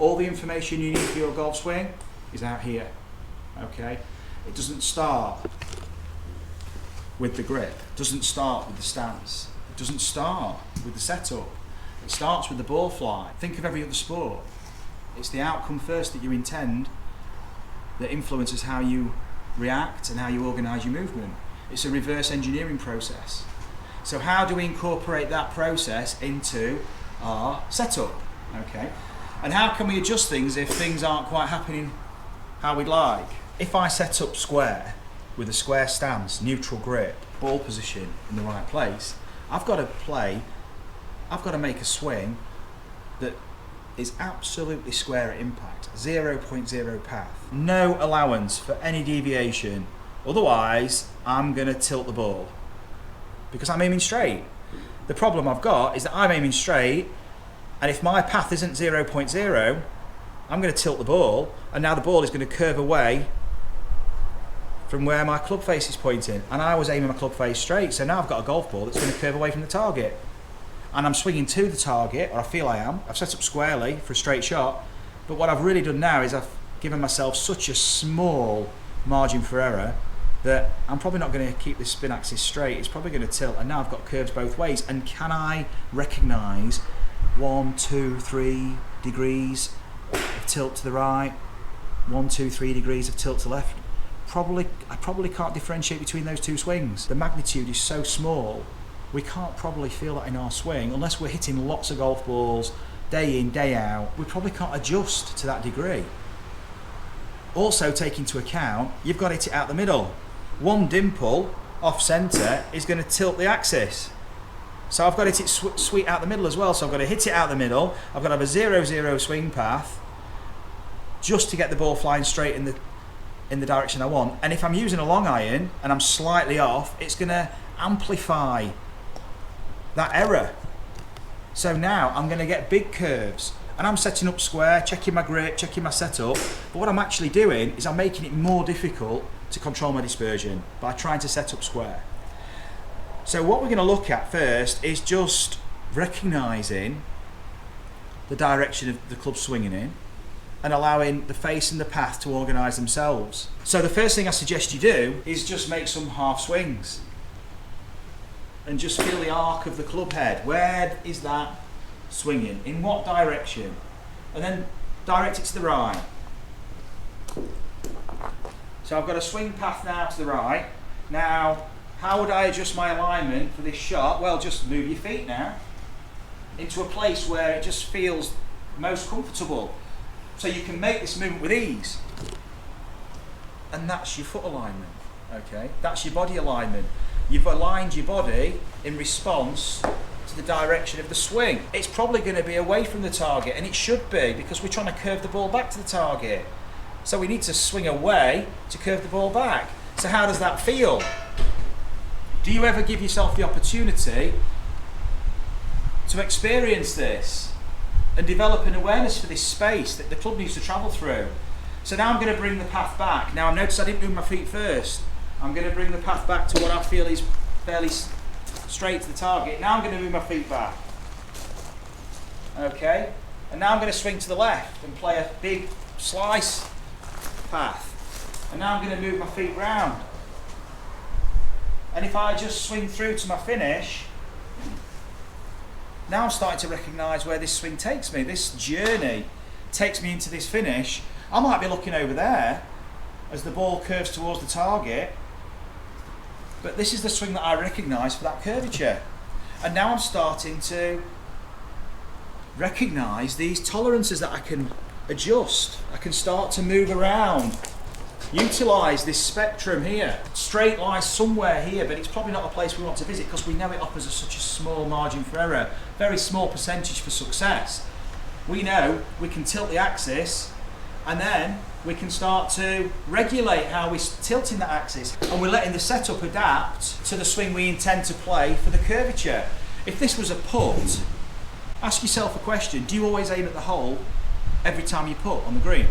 all the information you need for your golf swing is out here, okay? It doesn't start with the grip, it doesn't start with the stance, it doesn't start with the setup, it starts with the ball flight. Think of every other sport. It's the outcome first that you intend that influences how you react and how you organise your movement. It's a reverse engineering process. So how do we incorporate that process into our setup? Okay, and how can we adjust things if things aren't quite happening how we'd like? If I set up square with a square stance, neutral grip, ball position in the right place, I've got to make a swing that is absolutely square at impact, 0.0 path. No allowance for any deviation, otherwise I'm going to tilt the ball because I'm aiming straight. The problem I've got is that I'm aiming straight, and if my path isn't 0.0, I'm going to tilt the ball, and now the ball is going to curve away from where my club face is pointing, and I was aiming my club face straight, so now I've got a golf ball that's going to curve away from the target, and I'm swinging to the target, or I feel I am. I've set up squarely for a straight shot, but what I've really done now is I've given myself such a small margin for error that I'm probably not going to keep this spin axis straight. It's probably going to tilt, and now I've got curves both ways. And can I recognise 1, 2, 3 degrees of tilt to the right, 1, 2, 3 degrees of tilt to the left? I probably can't differentiate between those two swings. The magnitude is so small, we can't probably feel that in our swing unless we're hitting lots of golf balls day in, day out. We probably can't adjust to that degree. Also take into account, you've got to hit it out the middle. One dimple off centre is going to tilt the axis. So I've got to hit it sweet out the middle as well. So I've got to hit it out the middle. I've got to have a 0-0 swing path just to get the ball flying straight in the direction I want. And if I'm using a long iron and I'm slightly off, it's going to amplify that error. So now I'm going to get big curves, and I'm setting up square, checking my grip, checking my setup, but what I'm actually doing is I'm making it more difficult to control my dispersion by trying to set up square. So what we're going to look at first is just recognising the direction of the club swinging in and allowing the face and the path to organise themselves. So the first thing I suggest you do is just make some half swings and just feel the arc of the club head. Where is that swinging? In what direction? And then direct it to the right. So I've got a swing path now to the right. Now, how would I adjust my alignment for this shot? Well, just move your feet now into a place where it just feels most comfortable. So you can make this movement with ease. And that's your foot alignment, okay? That's your body alignment. You've aligned your body in response to the direction of the swing. It's probably going to be away from the target, and it should be, because we're trying to curve the ball back to the target. So we need to swing away to curve the ball back. So how does that feel? Do you ever give yourself the opportunity to experience this and develop an awareness for this space that the club needs to travel through? So now I'm going to bring the path back. Now notice I didn't move my feet first. I'm going to bring the path back to what I feel is fairly straight to the target. Now I'm going to move my feet back. Okay? And now I'm going to swing to the left and play a big slice path. And now I'm going to move my feet round. And if I just swing through to my finish, now I'm starting to recognise where this swing takes me. This journey takes me into this finish. I might be looking over there as the ball curves towards the target, but this is the swing that I recognise for that curvature. And now I'm starting to recognise these tolerances that I can adjust. I can start to move around, utilise this spectrum here. Straight lies somewhere here, but it's probably not a place we want to visit because we know it offers us such a small margin for error, very small percentage for success. We know we can tilt the axis, and then we can start to regulate how we're tilting that axis, and we're letting the setup adapt to the swing we intend to play for the curvature. If this was a putt, ask yourself a question: do you always aim at the hole every time you putt on the green?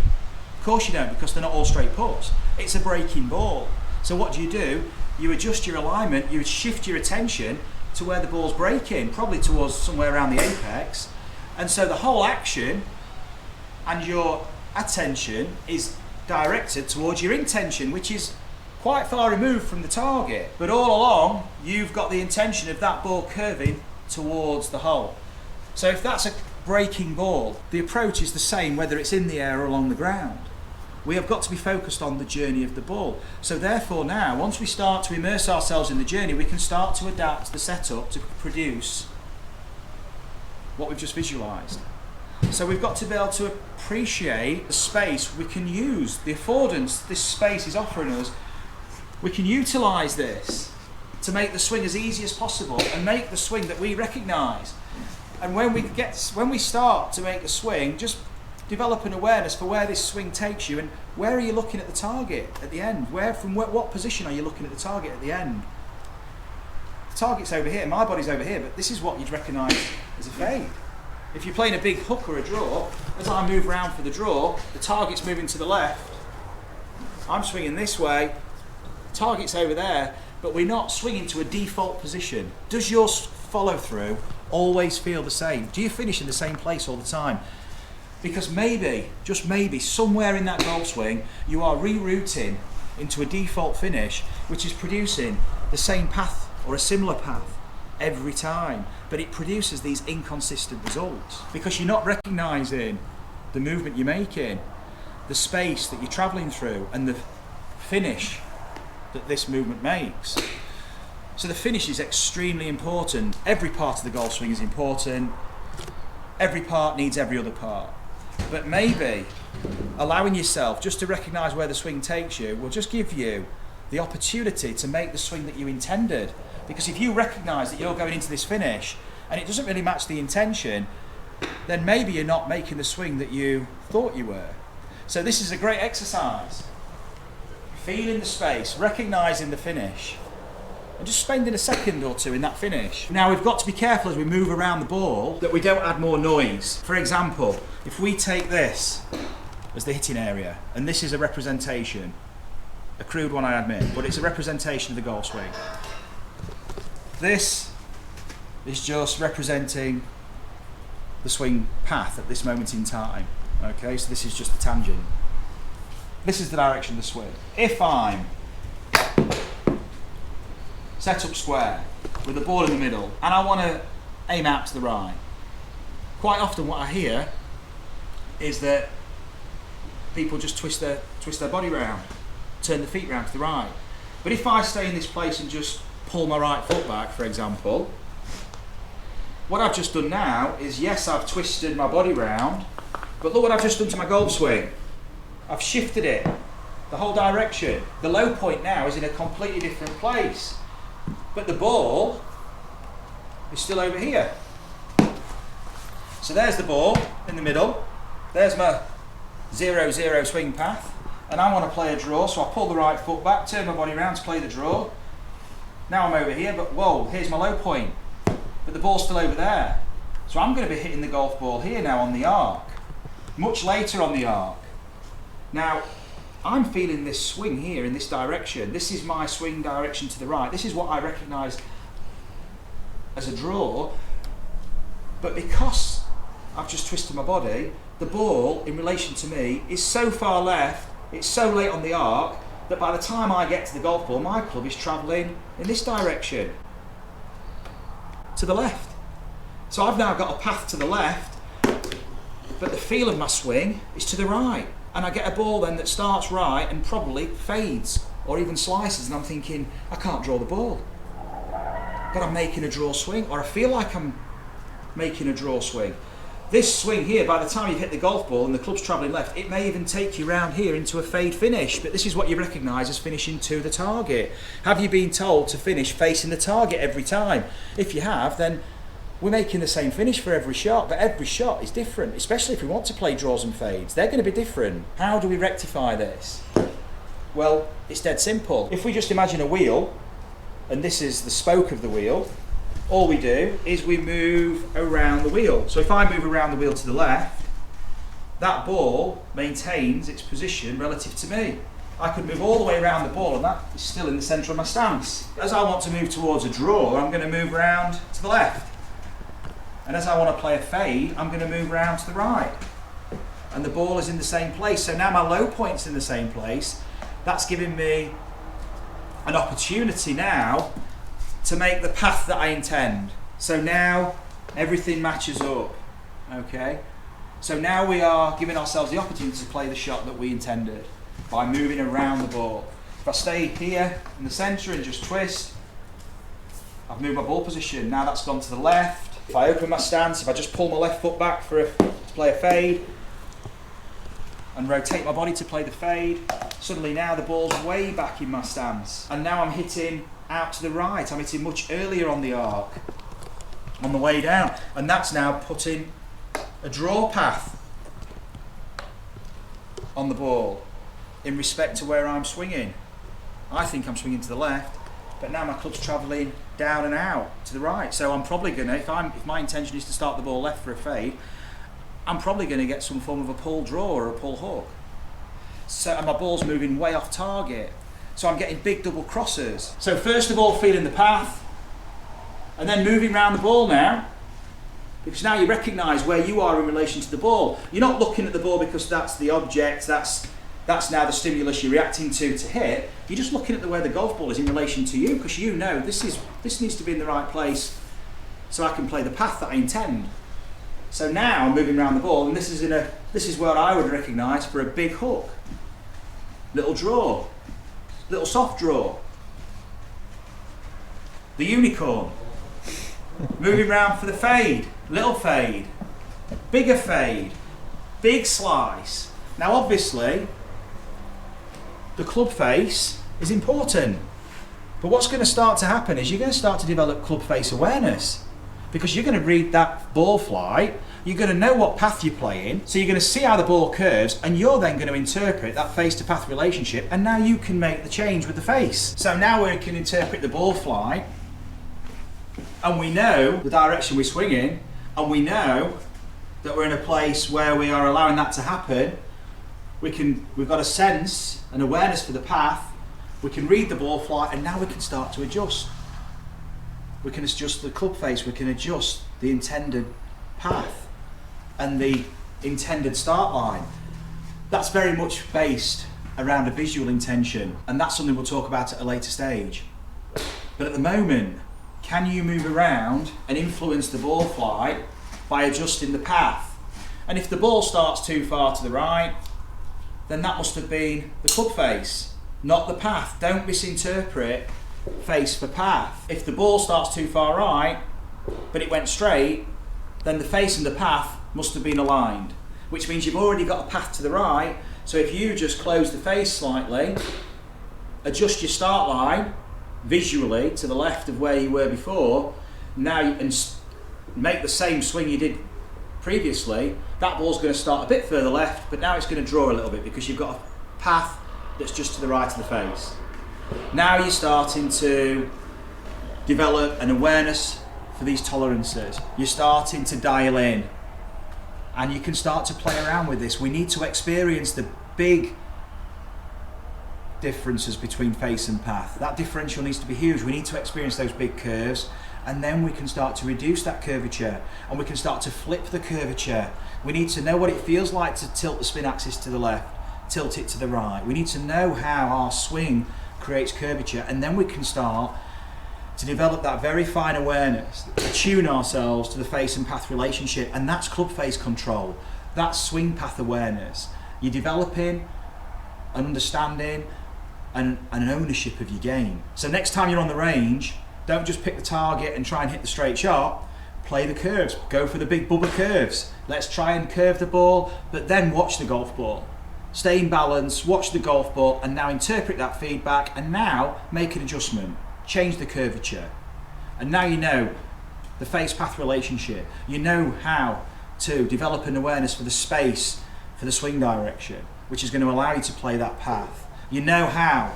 Of course you don't, because they're not all straight putts. It's a breaking ball. So what do? You adjust your alignment, you shift your attention to where the ball's breaking, probably towards somewhere around the apex, and so the whole action and your attention is directed towards your intention, which is quite far removed from the target. But all along, you've got the intention of that ball curving towards the hole. So if that's a breaking ball, the approach is the same whether it's in the air or along the ground. We have got to be focused on the journey of the ball. So therefore now, once we start to immerse ourselves in the journey, we can start to adapt the setup to produce what we've just visualised. So we've got to be able to appreciate the space we can use, the affordance this space is offering us. We can utilise this to make the swing as easy as possible and make the swing that we recognise. And when we start to make the swing, just develop an awareness for where this swing takes you, and where are you looking at the target at the end? What position are you looking at the target at the end? The target's over here, my body's over here, but this is what you'd recognise as a fade. If you're playing a big hook or a draw, as I move around for the draw, the target's moving to the left, I'm swinging this way, the target's over there, but we're not swinging to a default position. Does your follow through always feel the same? Do you finish in the same place all the time? Because maybe, just maybe, somewhere in that golf swing, you are rerouting into a default finish, which is producing the same path or a similar path every time. But it produces these inconsistent results because you're not recognising the movement you're making, the space that you're travelling through, and the finish that this movement makes. So the finish is extremely important. Every part of the golf swing is important. Every part needs every other part. But maybe allowing yourself just to recognise where the swing takes you will just give you the opportunity to make the swing that you intended. Because if you recognise that you're going into this finish and it doesn't really match the intention, then maybe you're not making the swing that you thought you were. So this is a great exercise. Feeling the space, recognising the finish, and just spending a second or two in that finish. Now we've got to be careful as we move around the ball that we don't add more noise. For example, if we take this as the hitting area, and this is a representation, a crude one I admit, but it's a representation of the golf swing. This is just representing the swing path at this moment in time. Okay, so this is just the tangent. This is the direction of the swing. If I'm set up square with the ball in the middle and I want to aim out to the right, quite often what I hear is that people just twist their body round, turn the feet round to the right. But if I stay in this place and just pull my right foot back, for example, what I've just done now is, yes, I've twisted my body round, but look what I've just done to my golf swing. I've shifted it the whole direction. The low point now is in a completely different place, but the ball is still over here. So there's the ball in the middle, there's my 0-0 swing path, and I want to play a draw, so I pull the right foot back, turn my body around to play the draw. Now I'm over here, but whoa, here's my low point, but the ball's still over there. So I'm going to be hitting the golf ball here now on the arc, much later on the arc. Now, I'm feeling this swing here in this direction. This is my swing direction to the right. This is what I recognise as a draw. But because I've just twisted my body, the ball in relation to me is so far left, it's so late on the arc, that by the time I get to the golf ball, my club is travelling in this direction, to the left. So I've now got a path to the left, but the feel of my swing is to the right. And I get a ball then that starts right and probably fades or even slices, and I'm thinking, I can't draw the ball. But I'm making a draw swing, or I feel like I'm making a draw swing. This swing here, by the time you've hit the golf ball and the club's travelling left, it may even take you round here into a fade finish, but this is what you recognise as finishing to the target. Have you been told to finish facing the target every time? If you have, then we're making the same finish for every shot, but every shot is different, especially if we want to play draws and fades. They're going to be different. How do we rectify this? Well, it's dead simple. If we just imagine a wheel, and this is the spoke of the wheel, all we do is we move around the wheel. So if I move around the wheel to the left, that ball maintains its position relative to me. I could move all the way around the ball and that is still in the centre of my stance. As I want to move towards a draw, I'm going to move around to the left. And as I want to play a fade, I'm going to move around to the right. and the ball is in the same place. So now my low point's in the same place. That's giving me an opportunity now to make the path that I intend. So now everything matches up, okay? So now we are giving ourselves the opportunity to play the shot that we intended by moving around the ball. If I stay here in the centre and just twist, I've moved my ball position. Now that's gone to the left. If I open my stance, if I just pull my left foot back to play a fade and rotate my body to play the fade, suddenly now the ball's way back in my stance. And now I'm hitting out to the right. I'm hitting much earlier on the arc, on the way down. And that's now putting a draw path on the ball in respect to where I'm swinging. I think I'm swinging to the left, but now my club's travelling down and out to the right. So I'm probably going to, if my intention is to start the ball left for a fade, I'm probably going to get some form of a pull draw or a pull hook. So, and my ball's moving way off target. So I'm getting big double crosses. So first of all, feeling the path, and then moving around the ball now, because now you recognise where you are in relation to the ball. You're not looking at the ball because that's the object, that's now the stimulus you're reacting to hit. You're just looking at where the golf ball is in relation to you, because you know this needs to be in the right place so I can play the path that I intend. So now I'm moving around the ball, and this is where I would recognise for a big hook. Little draw, little soft draw. The unicorn. Moving around for the fade, little fade, bigger fade, big slice. Now obviously, the club face is important, but what's going to start to happen is you're going to start to develop club face awareness, because you're going to read that ball flight, you're going to know what path you're playing, so you're going to see how the ball curves, and you're then going to interpret that face to path relationship, and now you can make the change with the face. So now we can interpret the ball flight, and we know the direction we're swinging, and we know that we're in a place where we are allowing that to happen. We've got a sense, an awareness for the path, we can read the ball flight, and now we can start to adjust. We can adjust the club face, we can adjust the intended path and the intended start line. That's very much based around a visual intention, and that's something we'll talk about at a later stage. But at the moment, can you move around and influence the ball flight by adjusting the path? And if the ball starts too far to the right, then that must have been the club face, not the path. Don't misinterpret face for path. If the ball starts too far right, but it went straight, then the face and the path must have been aligned, which means you've already got a path to the right. So if you just close the face slightly, adjust your start line visually to the left of where you were before, now you can make the same swing you did previously, that ball's going to start a bit further left, but now it's going to draw a little bit because you've got a path that's just to the right of the face. Now you're starting to develop an awareness for these tolerances. You're starting to dial in, and you can start to play around with this. We need to experience the big differences between face and path. That differential needs to be huge. We need to experience those big curves, and then we can start to reduce that curvature, and we can start to flip the curvature. We need to know what it feels like to tilt the spin axis to the left, tilt it to the right. We need to know how our swing creates curvature, and then we can start to develop that very fine awareness, attune ourselves to the face and path relationship, and that's club face control. That's swing path awareness. You're developing an understanding and an ownership of your game. So next time you're on the range, don't just pick the target and try and hit the straight shot. Play the curves. Go for the big bubba curves. Let's try and curve the ball, but then watch the golf ball. Stay in balance, watch the golf ball, and now interpret that feedback, and now make an adjustment. Change the curvature. And now you know the face-path relationship. You know how to develop an awareness for the space, for the swing direction, which is going to allow you to play that path. You know how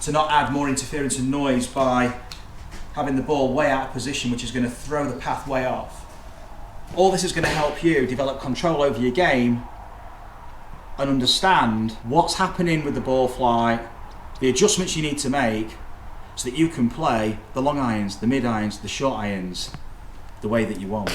to not add more interference and noise by having the ball way out of position, which is going to throw the path way off. All this is going to help you develop control over your game and understand what's happening with the ball flight, the adjustments you need to make so that you can play the long irons, the mid irons, the short irons the way that you want.